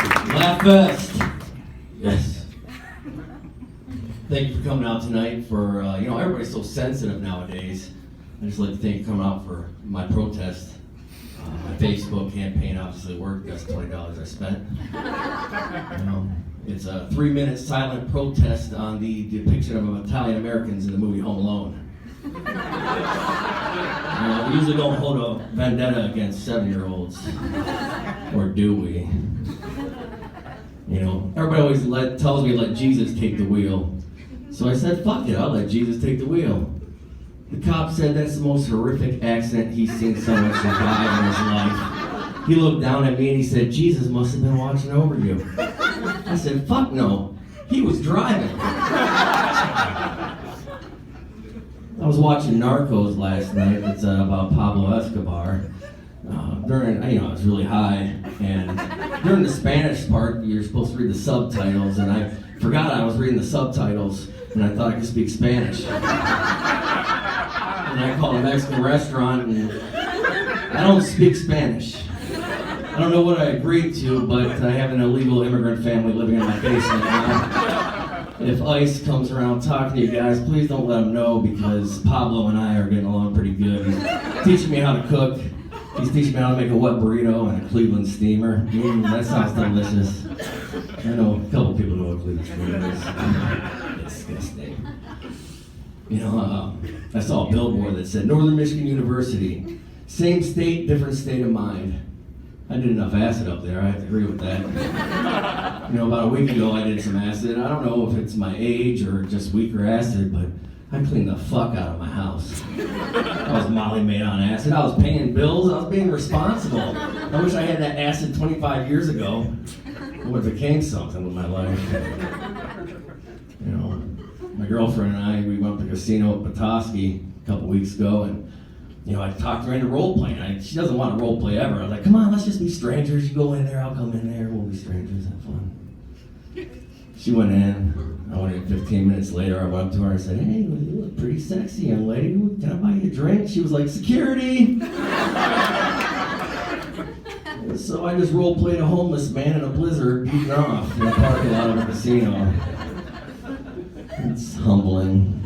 Laughfest. Yes. Thank you for coming out tonight for, everybody's so sensitive nowadays. I just like to thank you for coming out for my protest. My Facebook campaign obviously worked. That's $20 I spent. It's a 3-minute silent protest on the depiction of Italian Americans in the movie Home Alone. We usually don't hold a vendetta against 7-year-olds. Or do we? Everybody always tells me let Jesus take the wheel. So I said, fuck it, I'll let Jesus take the wheel. The cop said that's the most horrific accident he's seen someone survive in his life. He looked down at me and he said, Jesus must have been watching over you. I said, fuck no, he was driving. I was watching Narcos last night. It's about Pablo Escobar. I was really high, and during the Spanish part, you're supposed to read the subtitles, and I forgot I was reading the subtitles, and I thought I could speak Spanish. And I called a Mexican restaurant, and I don't speak Spanish. I don't know what I agreed to, but I have an illegal immigrant family living in my basement now. If ICE comes around talking to you guys, please don't let them know, because Pablo and I are getting along pretty good. He's teaching me how to cook. He's teaching me how to make a wet burrito and a Cleveland steamer. That sounds delicious. I know a couple people know what Cleveland steamer is. Disgusting. I saw a billboard that said Northern Michigan University, same state, different state of mind. I did enough acid up there, I have to agree with that. About a week ago I did some acid. I don't know if it's my age or just weaker acid, but I cleaned the fuck out of my house. I was Molly made on acid. I was paying bills. I was being responsible. I wish I had that acid 25 years ago. I would have became something with my life. My girlfriend and I, we went to the casino at Petoskey a couple weeks ago, and I talked her into role playing. She doesn't want to role play ever. I was like, come on, let's just be strangers. You go in there, I'll come in there. We'll be strangers. Have fun. She went in. I went in 15 minutes later. I went up to her and said, hey, you look pretty sexy, young lady. Can I buy you a drink? She was like, security. So I just role played a homeless man in a blizzard beating off in the parking lot of a casino. It's humbling.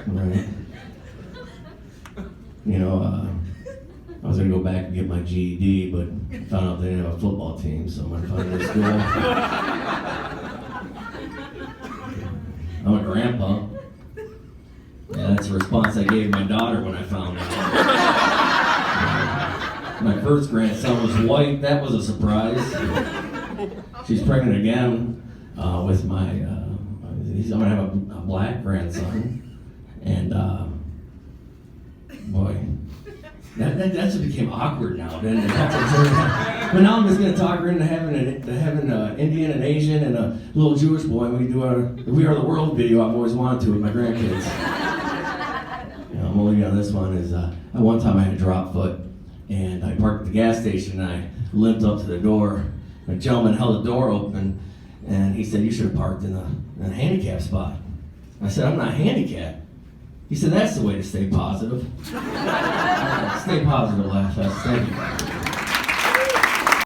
Right. I was going to go back and get my GED, but found out they didn't have a football team, so I'm going to find a school. I'm a grandpa. Yeah, that's the response I gave my daughter when I found out. My first grandson was white. That was a surprise. She's pregnant again with my, I'm going to have a black grandson. And, boy, that just became awkward now. But now I'm just going to talk her into having an Indian and Asian and a little Jewish boy. And we do our We Are the World video I've always wanted to with my grandkids. I'm only on this one is, at one time I had a drop foot, and I parked at the gas station, and I limped up to the door. A gentleman held the door open, and he said, you should have parked in a handicap spot. I said, I'm not handicapped. He said, that's the way to stay positive. Stay positive, Laughfest. Thank you.